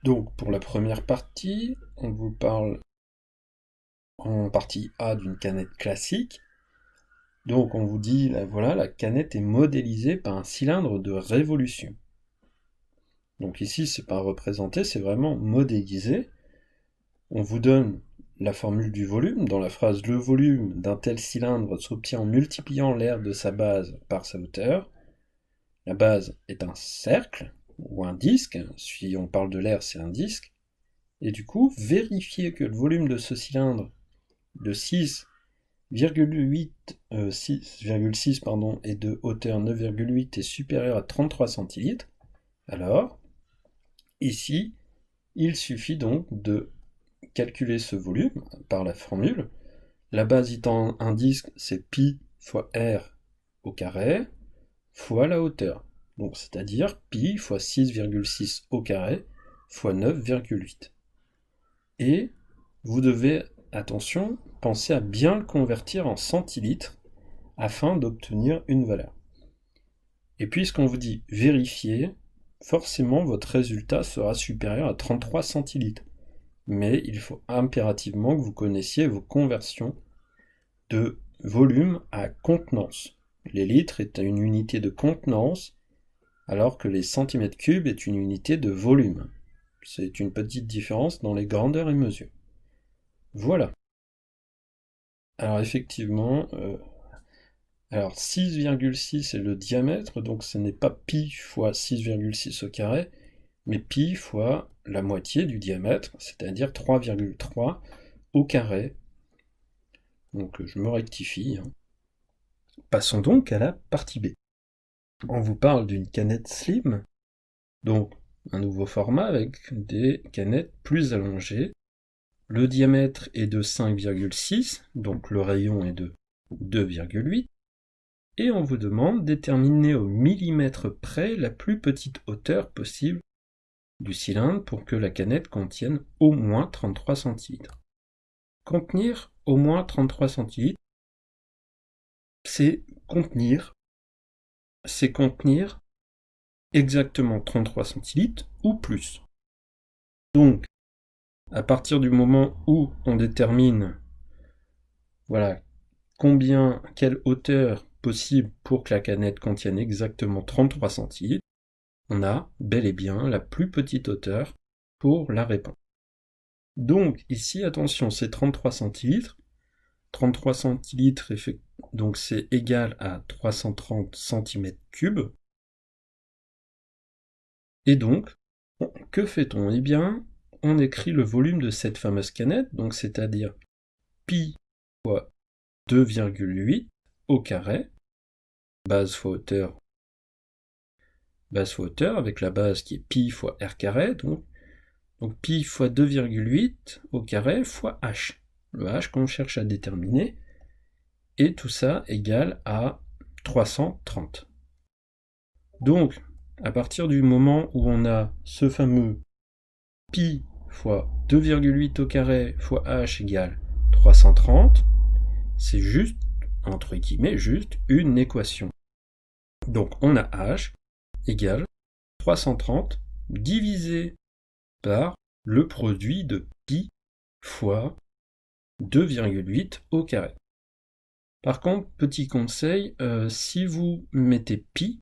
Donc pour la première partie, on vous parle en partie A d'une canette classique. Donc on vous dit, là, voilà, la canette est modélisée par un cylindre de révolution. Donc ici, c'est pas représenté, c'est vraiment modélisé. On vous donne la formule du volume. Dans la phrase, le volume d'un tel cylindre s'obtient en multipliant l'aire de sa base par sa hauteur. La base est un cercle ou un disque. Si on parle de l'air, c'est un disque. Et du coup, vérifier que le volume de ce cylindre de 6,6 et de hauteur 9,8 est supérieur à 33 centilitres, alors, ici, il suffit donc de calculer ce volume par la formule. La base étant un disque, c'est pi fois r au carré fois la hauteur. Donc c'est-à-dire pi fois 6,6 au carré fois 9,8. Et vous devez, attention, penser à bien le convertir en centilitres afin d'obtenir une valeur. Et puisqu'on vous dit vérifier, forcément votre résultat sera supérieur à 33 centilitres. Mais il faut impérativement que vous connaissiez vos conversions de volume à contenance. Les litres est une unité de contenance, alors que les centimètres cubes est une unité de volume. C'est une petite différence dans les grandeurs et mesures. Voilà. Alors effectivement, 6,6 est le diamètre, donc ce n'est pas pi fois 6,6 au carré, mais pi fois la moitié du diamètre, c'est-à-dire 3,3 au carré. Donc je me rectifie. Passons donc à la partie B. On vous parle d'une canette slim, donc un nouveau format avec des canettes plus allongées. Le diamètre est de 5,6, donc le rayon est de 2,8. Et on vous demande de déterminer au millimètre près la plus petite hauteur possible du cylindre pour que la canette contienne au moins 33 centilitres. Contenir au moins 33 centilitres, c'est contenir exactement 33 centilitres ou plus. Donc, à partir du moment où on détermine voilà, quelle hauteur possible pour que la canette contienne exactement 33 centilitres, on a bel et bien la plus petite hauteur pour la réponse. Donc ici, attention, c'est 33 centilitres. 33 centilitres, donc c'est égal à 330 cm3. Et donc, que fait-on? Eh bien, on écrit le volume de cette fameuse canette, donc c'est-à-dire pi fois 2,8 au carré, base fois hauteur, avec la base qui est pi fois r carré, donc pi fois 2,8 au carré fois h, le h qu'on cherche à déterminer, et tout ça égale à 330. Donc, à partir du moment où on a ce fameux pi fois 2,8 au carré fois h égale 330, c'est juste, entre guillemets, juste une équation. Donc on a h égale 330 divisé par le produit de pi fois 2,8 au carré. Par contre, petit conseil, si vous mettez pi,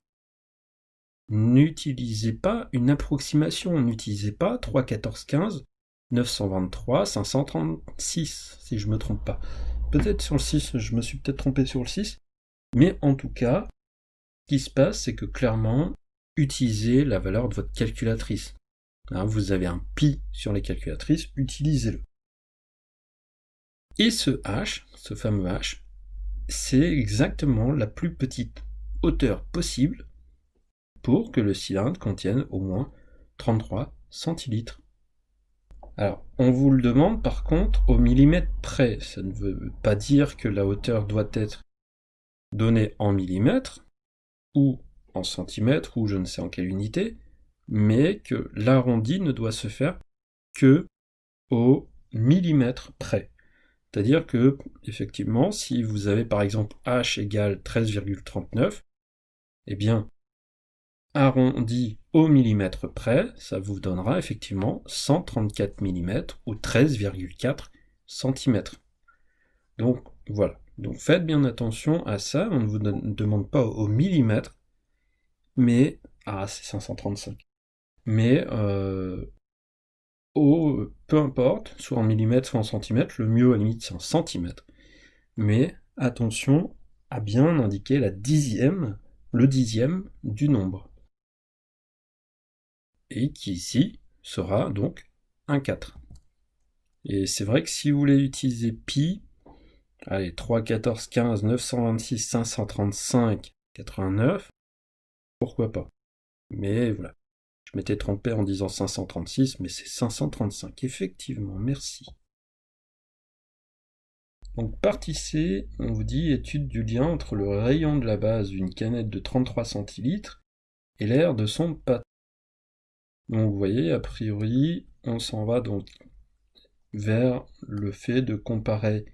n'utilisez pas une approximation, n'utilisez pas 3, 14, 15, 923, 536, si je ne me trompe pas. Peut-être sur le 6, je me suis peut-être trompé sur le 6, mais en tout cas, ce qui se passe, c'est que clairement, utilisez la valeur de votre calculatrice. Vous avez un pi sur les calculatrices, utilisez-le. Et ce h, ce fameux h, c'est exactement la plus petite hauteur possible pour que le cylindre contienne au moins 33 centilitres. Alors, on vous le demande par contre au millimètre près. Ça ne veut pas dire que la hauteur doit être donnée en millimètres, ou en centimètres, ou je ne sais en quelle unité, mais que l'arrondi ne doit se faire que au millimètre près. C'est-à-dire que, effectivement, si vous avez par exemple h égale 13,39, eh bien, arrondi au millimètre près, ça vous donnera effectivement 134 mm ou 13,4 cm. Donc voilà, donc faites bien attention à ça, on ne vous demande pas au millimètre, mais... Ah, c'est 535. Mais peu importe, soit en millimètres, soit en centimètres, le mieux à la limite c'est en centimètres. Mais attention à bien indiquer le dixième du nombre. Et qui ici sera donc un 4. Et c'est vrai que si vous voulez utiliser pi, allez, 3, 14, 15, 926, 535, 89, pourquoi pas. Mais voilà, je m'étais trompé en disant 536, mais c'est 535, effectivement, merci. Donc partie C, on vous dit étude du lien entre le rayon de la base d'une canette de 33 centilitres et l'air de son patron. Donc vous voyez, a priori, on s'en va donc vers le fait de comparer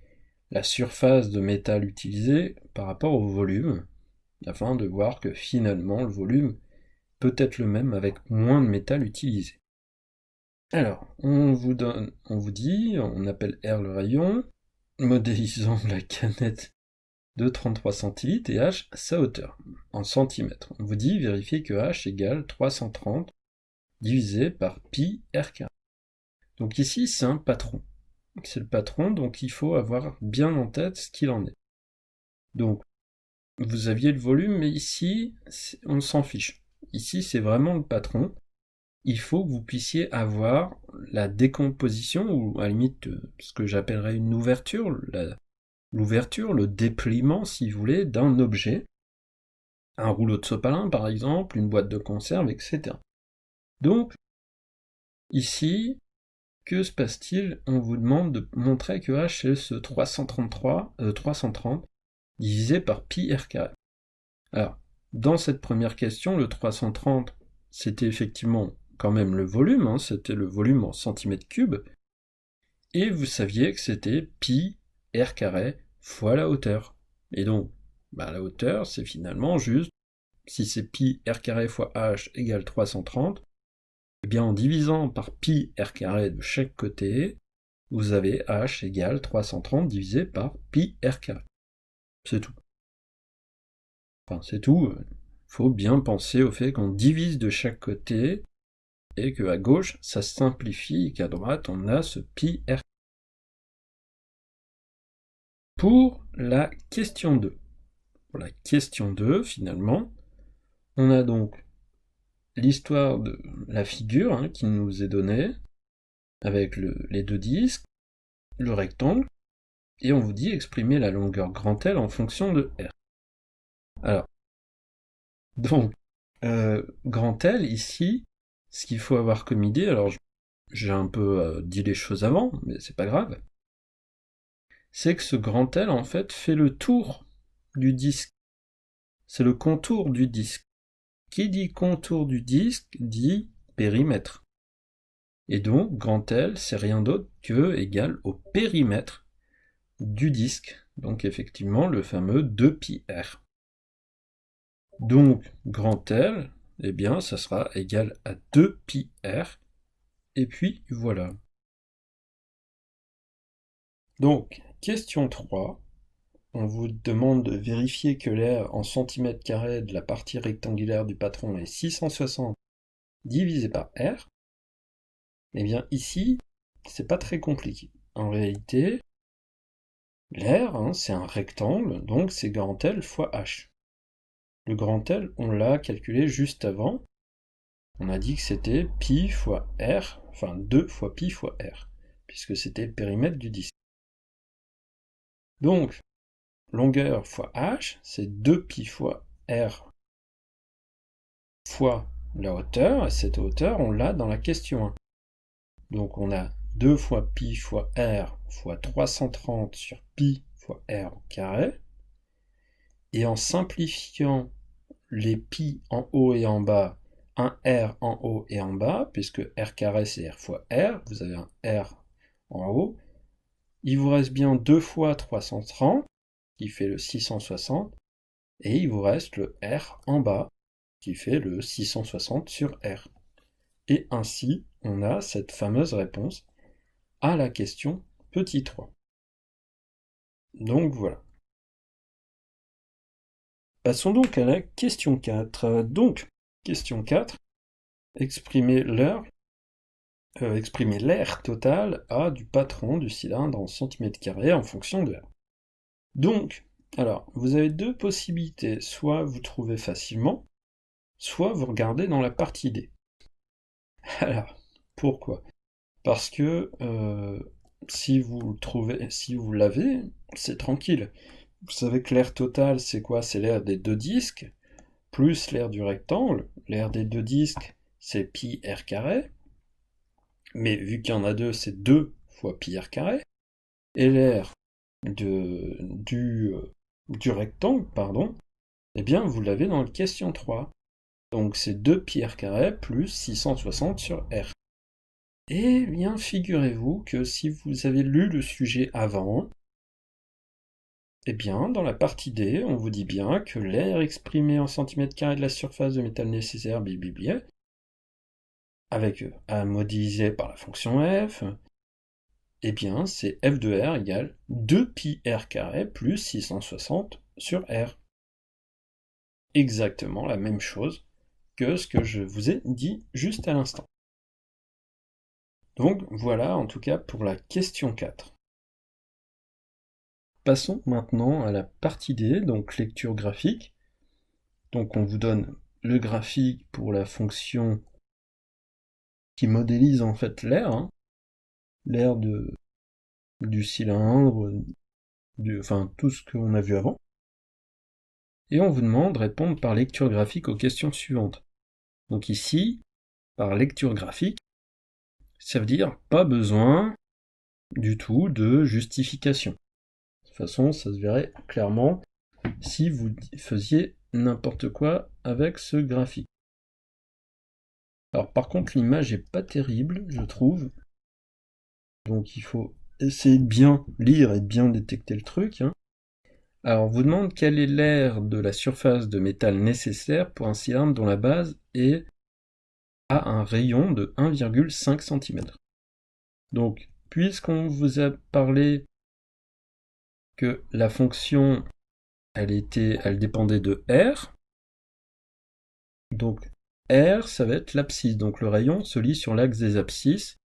la surface de métal utilisée par rapport au volume, afin de voir que finalement le volume peut être le même avec moins de métal utilisé. Alors, on vous dit, on appelle R le rayon, modélisant la canette de 33 centilitres et H sa hauteur, en centimètres. On vous dit, vérifiez que H égale 330 divisé par pi R carré. Donc ici, c'est un patron. C'est le patron, donc il faut avoir bien en tête ce qu'il en est. Donc, vous aviez le volume, mais ici, on s'en fiche. Ici, c'est vraiment le patron. Il faut que vous puissiez avoir la décomposition, ou à la limite, ce que j'appellerais une ouverture, l'ouverture, le dépliement, si vous voulez, d'un objet. Un rouleau de sopalin, par exemple, une boîte de conserve, etc. Donc, ici, que se passe-t-il? On vous demande de montrer que H est ce 330 divisé par pi r carré. Alors, dans cette première question, le 330, c'était effectivement quand même le volume, hein, c'était le volume en centimètres cubes, et vous saviez que c'était pi r carré fois la hauteur. Et donc, la hauteur, c'est finalement juste, si c'est pi r carré fois h égale 330, et bien en divisant par pi r carré de chaque côté, vous avez h égale 330 divisé par pi r carré. C'est tout. Enfin, c'est tout. Faut bien penser au fait qu'on divise de chaque côté, et qu'à gauche, ça simplifie, et qu'à droite, on a ce pi r. Pour la question 2. Pour la question 2, finalement, on a donc l'histoire de la figure qui nous est donnée, avec les deux disques, le rectangle, et on vous dit exprimer la longueur grand L en fonction de R. Alors, donc, grand L, ici, ce qu'il faut avoir comme idée, alors j'ai un peu dit les choses avant, mais c'est pas grave, c'est que ce grand L, en fait, fait le tour du disque. C'est le contour du disque. Qui dit contour du disque dit périmètre. Et donc, grand L, c'est rien d'autre que égal au périmètre du disque. Donc, effectivement, le fameux 2πr. Donc, grand L, eh bien, ça sera égal à 2πr. Et puis, voilà. Donc, question 3. On vous demande de vérifier que l'air en centimètres carrés de la partie rectangulaire du patron est 660 divisé par R. Eh bien ici, c'est pas très compliqué. En réalité, l'air, c'est un rectangle, donc c'est grand L fois H. Le grand L, on l'a calculé juste avant. On a dit que c'était pi fois R, enfin 2 fois pi fois R, puisque c'était le périmètre du disque. Donc, longueur fois H, c'est 2π fois R fois la hauteur, et cette hauteur, on l'a dans la question 1. Donc on a 2 fois pi fois R fois 330 sur pi fois R au carré. Et en simplifiant les pi en haut et en bas, un R en haut et en bas, puisque R carré c'est R fois R, vous avez un R en haut, il vous reste bien 2 fois 330, qui fait le 660, et il vous reste le R en bas, qui fait le 660 sur R. Et ainsi, on a cette fameuse réponse à la question petit 3. Donc voilà. Passons donc à la question 4. Donc, question 4, exprimer l'air total A du patron du cylindre en centimètres carrés en fonction de R. Donc, alors, vous avez deux possibilités. Soit vous trouvez facilement, soit vous regardez dans la partie D. Alors, pourquoi? Parce que si vous l'avez, c'est tranquille. Vous savez que l'air total, c'est quoi? C'est l'air des deux disques, plus l'air du rectangle. L'air des deux disques, c'est pi r carré. Mais vu qu'il y en a deux, c'est 2 fois pi r carré. Et l'air du rectangle, pardon, eh bien vous l'avez dans la question 3. Donc c'est 2 pi r carré plus 660 sur r. Eh bien, figurez-vous que si vous avez lu le sujet avant, eh bien, dans la partie D, on vous dit bien que l'air exprimé en centimètres carrés de la surface de métal nécessaire, avec à modéliser par la fonction f, eh bien, c'est f de r égale 2 pi r carré plus 660 sur r. Exactement la même chose que ce que je vous ai dit juste à l'instant. Donc voilà en tout cas pour la question 4. Passons maintenant à la partie D, donc lecture graphique. Donc on vous donne le graphique pour la fonction qui modélise en fait l'air, l'air du cylindre, enfin tout ce qu'on a vu avant. Et on vous demande de répondre par lecture graphique aux questions suivantes. Donc ici, par lecture graphique, ça veut dire pas besoin du tout de justification. De toute façon, ça se verrait clairement si vous faisiez n'importe quoi avec ce graphique. Alors par contre, l'image est pas terrible, je trouve. Donc il faut essayer de bien lire et de bien détecter le truc. Alors on vous demande quel est l'air de la surface de métal nécessaire pour un cylindre dont la base est à un rayon de 1,5 cm. Donc, puisqu'on vous a parlé que la fonction, elle dépendait de R, donc R, ça va être l'abscisse. Donc le rayon se lit sur l'axe des abscisses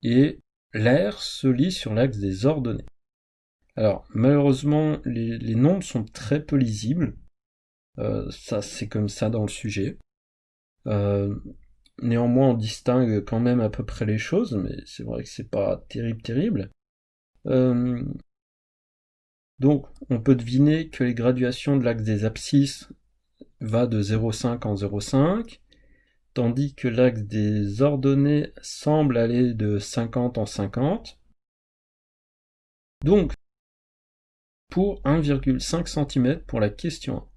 et l'air se lit sur l'axe des ordonnées. Alors, malheureusement, les nombres sont très peu lisibles. Ça, c'est comme ça dans le sujet. Néanmoins, on distingue quand même à peu près les choses, mais c'est vrai que c'est pas terrible. Donc, on peut deviner que les graduations de l'axe des abscisses va de 0,5 en 0,5, tandis que l'axe des ordonnées semble aller de 50 en 50. Donc, pour 1,5 cm pour la question 1.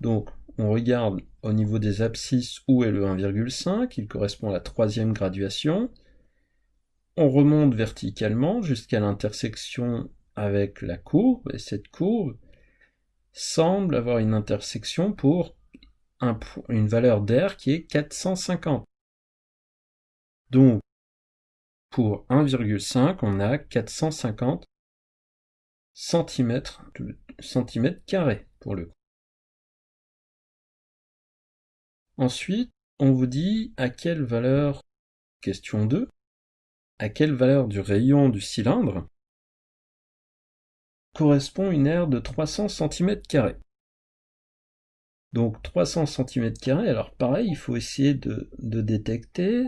Donc, on regarde au niveau des abscisses où est le 1,5, il correspond à la troisième graduation. On remonte verticalement jusqu'à l'intersection avec la courbe, et cette courbe semble avoir une intersection pour une valeur d'air qui est 450. Donc, pour 1,5, on a 450 centimètres carrés pour le coup. Ensuite, on vous dit à quelle valeur, question 2, à quelle valeur du rayon du cylindre correspond une aire de 300 cm². Donc 300 cm², alors pareil, il faut essayer de détecter.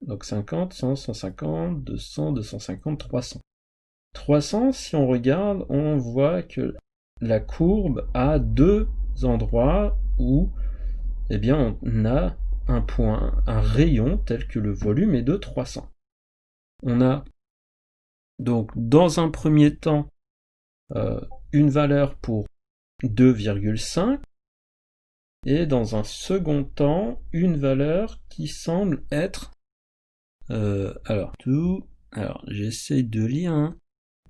Donc 50, 100, 150, 200, 250, 300. 300, si on regarde, on voit que la courbe a deux endroits où eh bien, on a un point, un rayon tel que le volume est de 300. On a donc dans un premier temps une valeur pour 2,5 et dans un second temps une valeur qui semble être alors j'essaye de lire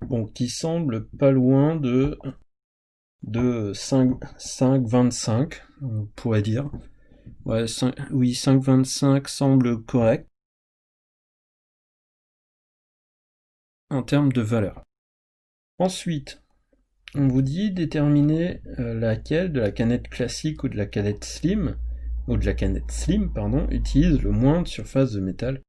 bon, qui semble pas loin de 5,25 on pourrait dire. Ouais, 5,25 semble correct en termes de valeur. Ensuite, on vous dit déterminer laquelle de la canette classique ou de la canette slim, utilise le moins de surface de métal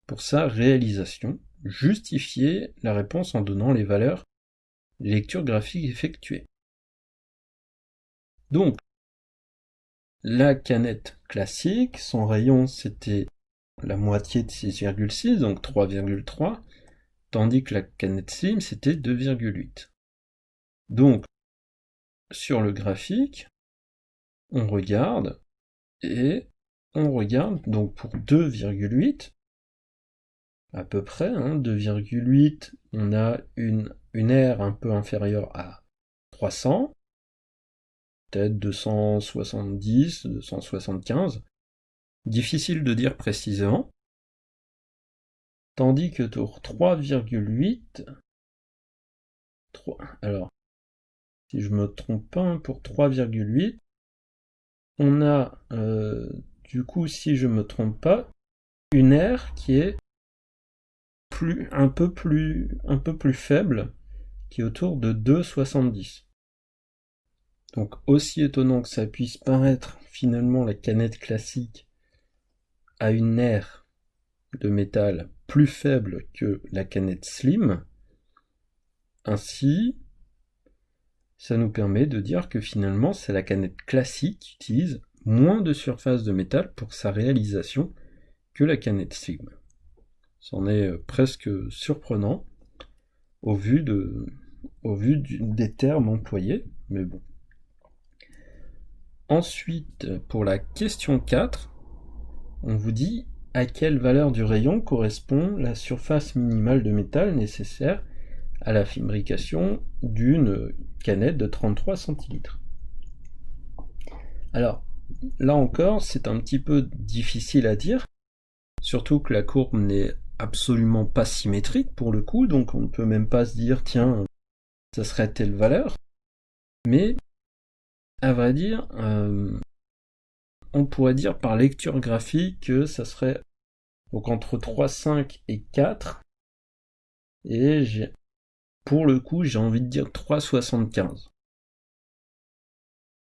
pour sa réalisation. Justifiez la réponse en donnant les valeurs lecture graphique effectuée. Donc, la canette classique, son rayon c'était la moitié de 6,6, donc 3,3, tandis que la canette slim c'était 2,8. Donc, sur le graphique, on regarde, donc pour 2,8, à peu près, 2,8, on a une R un peu inférieure à 300, peut-être 270, 275, difficile de dire précisément, tandis que pour 3,8, alors, si je me trompe pas, pour 3,8, on a, du coup, si je me trompe pas, une R qui est un peu plus faible, qui est autour de 2,70. Donc aussi étonnant que ça puisse paraître, finalement la canette classique a une R de métal plus faible que la canette slim. Ainsi, ça nous permet de dire que finalement c'est la canette classique qui utilise moins de surface de métal pour sa réalisation que la canette slim. C'en est presque surprenant au vu des termes employés, mais bon. Ensuite, pour la question 4, on vous dit à quelle valeur du rayon correspond la surface minimale de métal nécessaire à la fabrication d'une canette de 33 centilitres. Alors, là encore, c'est un petit peu difficile à dire, surtout que la courbe n'est absolument pas symétrique pour le coup, donc on ne peut même pas se dire, tiens, ça serait telle valeur, mais à vrai dire, on pourrait dire par lecture graphique que ça serait donc entre 3,5 et 4, et pour le coup j'ai envie de dire 3,75.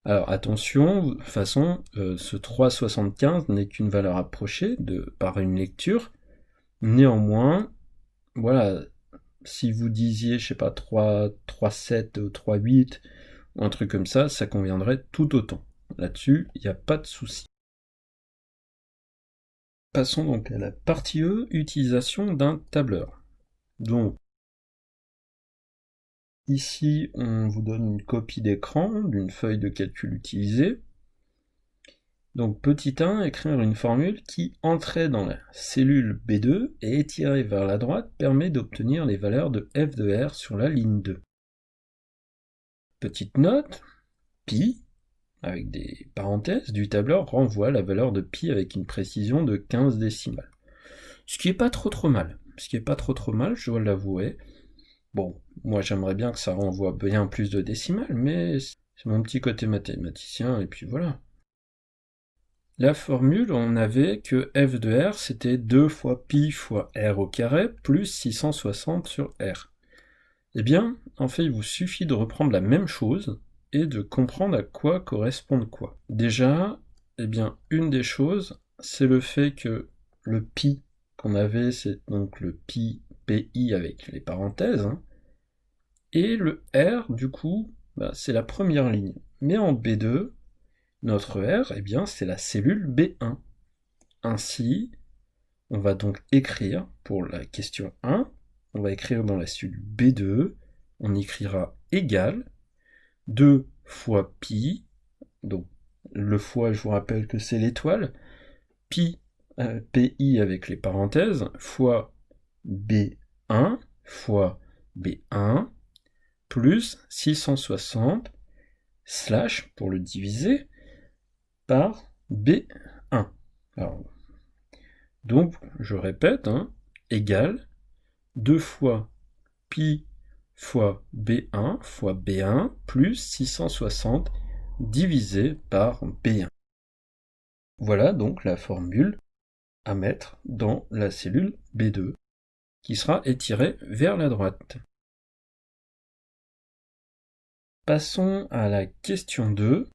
Alors attention, de toute façon, ce 3,75 n'est qu'une valeur approchée par une lecture. Néanmoins, voilà, si vous disiez, je sais pas, 3,7 ou 3,8, ou un truc comme ça conviendrait tout autant. Là-dessus, il n'y a pas de souci. Passons donc à la partie E, utilisation d'un tableur. Donc, ici, on vous donne une copie d'écran d'une feuille de calcul utilisée. Donc petit 1, écrire une formule qui, entrée dans la cellule B2 et étirée vers la droite, permet d'obtenir les valeurs de f de r sur la ligne 2. Petite note, pi, avec des parenthèses, du tableur renvoie la valeur de pi avec une précision de 15 décimales. Ce qui est pas trop mal. Je dois l'avouer. Bon, moi j'aimerais bien que ça renvoie bien plus de décimales, mais c'est mon petit côté mathématicien, et puis voilà. La formule, on avait que f de r, c'était 2 fois pi fois r au carré, plus 660 sur r. Eh bien, en fait, il vous suffit de reprendre la même chose, et de comprendre à quoi correspond quoi. Déjà, eh bien, une des choses, c'est le fait que le pi qu'on avait, c'est donc le pi avec les parenthèses, et le R, du coup, c'est la première ligne. Mais en B2, notre R, eh bien, c'est la cellule B1. Ainsi, on va donc écrire, pour la question 1, on va écrire dans la cellule B2, on écrira égal 2 fois pi, donc le fois, je vous rappelle que c'est l'étoile, pi, pi avec les parenthèses, fois B1, fois B1, plus 660, slash, pour le diviser, par B1. Alors, donc, je répète, égale 2 fois pi fois B1 fois B1 plus 660 divisé par B1. Voilà donc la formule à mettre dans la cellule B2, qui sera étirée vers la droite. Passons à la question 2.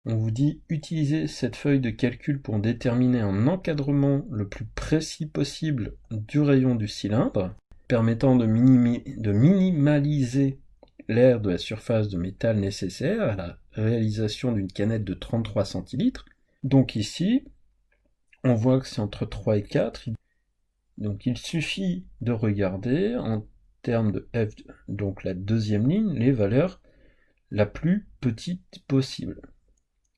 On vous dit utiliser cette feuille de calcul pour déterminer un encadrement le plus précis possible du rayon du cylindre, permettant de minimaliser l'air de la surface de métal nécessaire à la réalisation d'une canette de 33 centilitres. Donc ici, on voit que c'est entre 3 et 4. Donc il suffit de regarder en termes de F, donc la deuxième ligne, les valeurs la plus petite possible.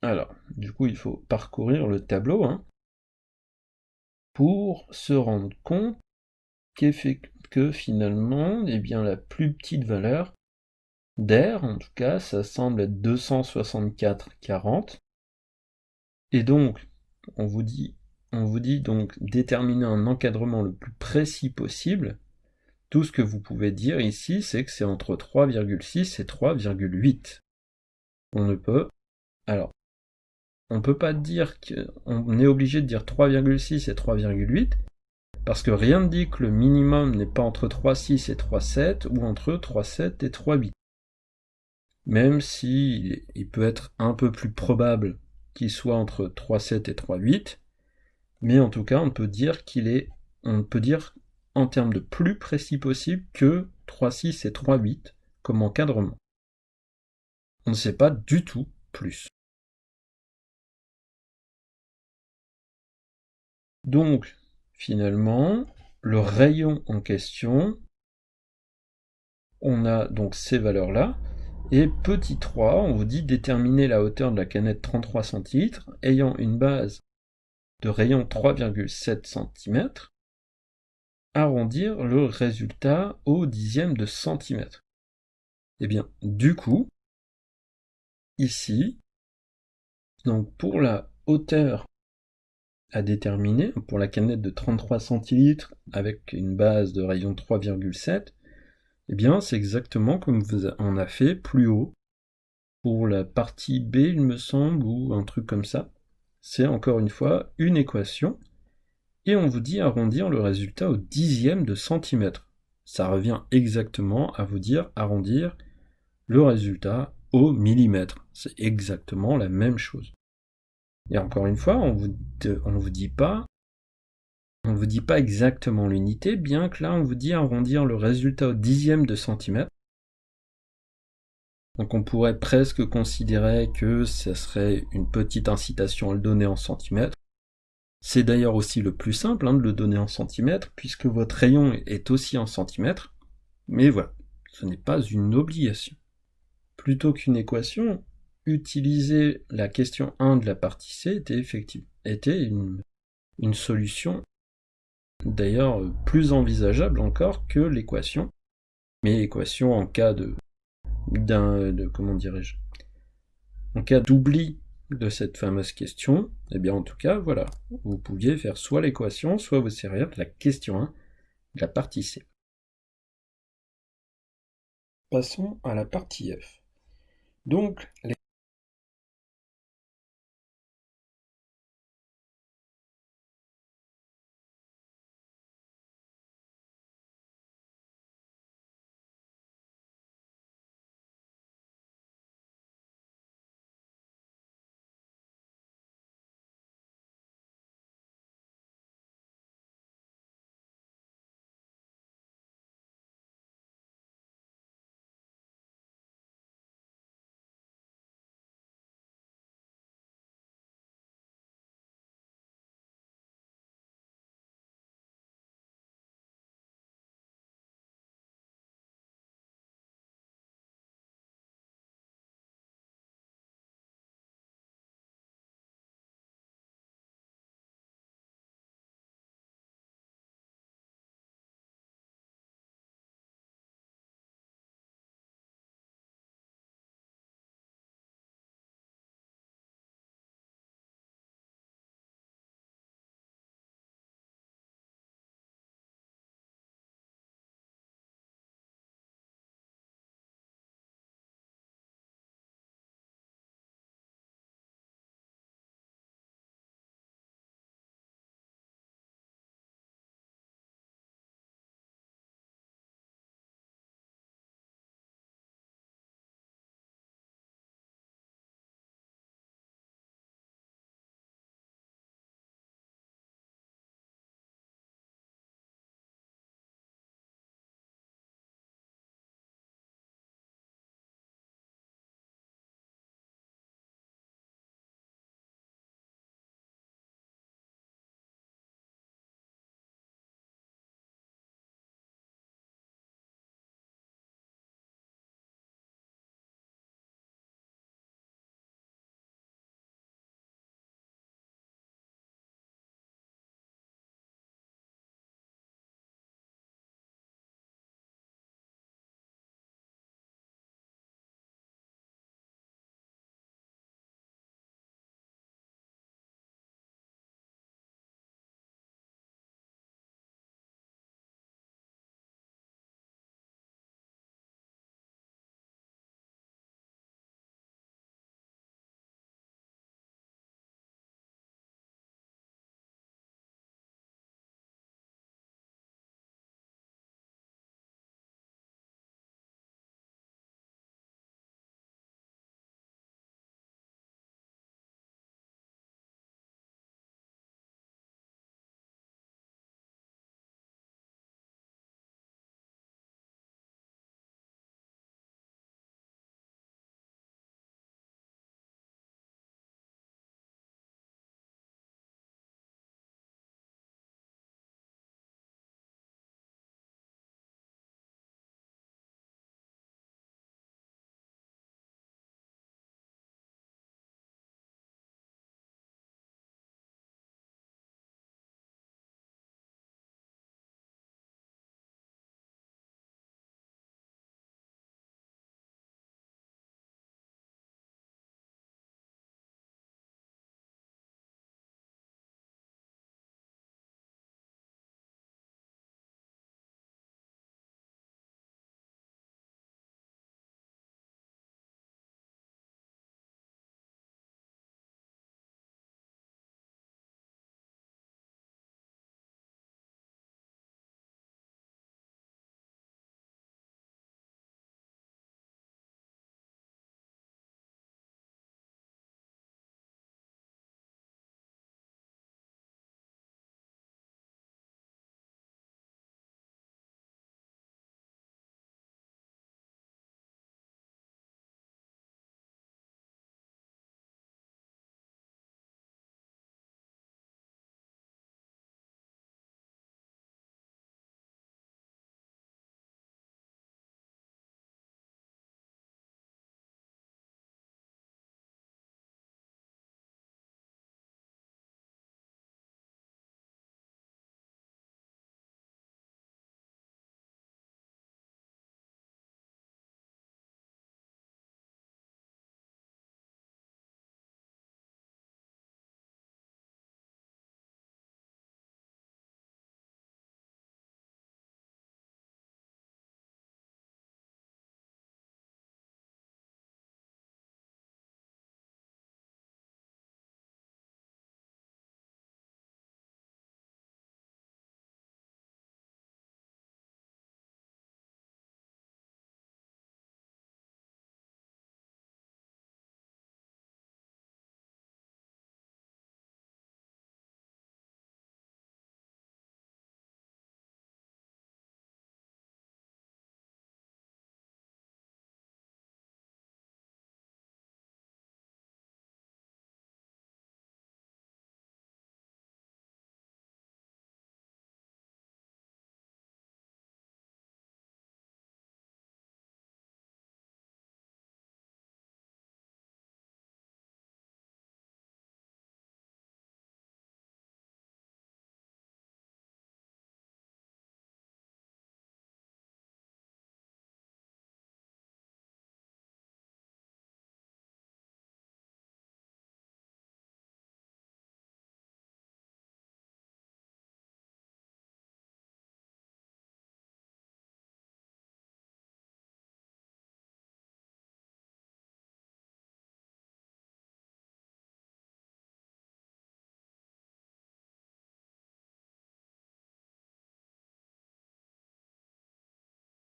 Alors, du coup, il faut parcourir le tableau pour se rendre compte que finalement, eh bien, la plus petite valeur d'air, en tout cas, ça semble être 264,40. Et donc, on vous dit donc déterminer un encadrement le plus précis possible. Tout ce que vous pouvez dire ici, c'est que c'est entre 3,6 et 3,8. On ne peut... Alors, on peut pas dire qu'on est obligé de dire 3,6 et 3,8, parce que rien ne dit que le minimum n'est pas entre 3,6 et 3,7 ou entre 3,7 et 3,8. Même si il peut être un peu plus probable qu'il soit entre 3,7 et 3,8, mais en tout cas on peut dire en termes de plus précis possible que 3,6 et 3,8 comme encadrement. On ne sait pas du tout plus. Donc, finalement, le rayon en question, on a donc ces valeurs-là, et petit 3, on vous dit déterminer la hauteur de la canette 33 centilitres, ayant une base de rayon 3,7 cm, arrondir le résultat au dixième de centimètre. Et bien, du coup, ici, donc pour la hauteur à déterminer, pour la canette de 33 centilitres avec une base de rayon 3,7, eh bien c'est exactement comme on a fait plus haut pour la partie B, il me semble, ou un truc comme ça. C'est encore une fois une équation, et on vous dit arrondir le résultat au dixième de centimètre. Ça revient exactement à vous dire arrondir le résultat au millimètre. C'est exactement la même chose. Et encore une fois, on vous dit pas exactement l'unité, bien que là on vous dit arrondir le résultat au dixième de centimètre. Donc on pourrait presque considérer que ça serait une petite incitation à le donner en centimètres. C'est d'ailleurs aussi le plus simple de le donner en centimètres, puisque votre rayon est aussi en centimètres. Mais voilà, ce n'est pas une obligation. Plutôt qu'une équation, utiliser la question 1 de la partie C était une solution d'ailleurs plus envisageable encore que l'équation. Mais l'équation en cas en cas d'oubli de cette fameuse question, eh bien en tout cas, voilà, vous pouviez faire soit l'équation, soit vous servir de la question 1 de la partie C. Passons à la partie F. Donc,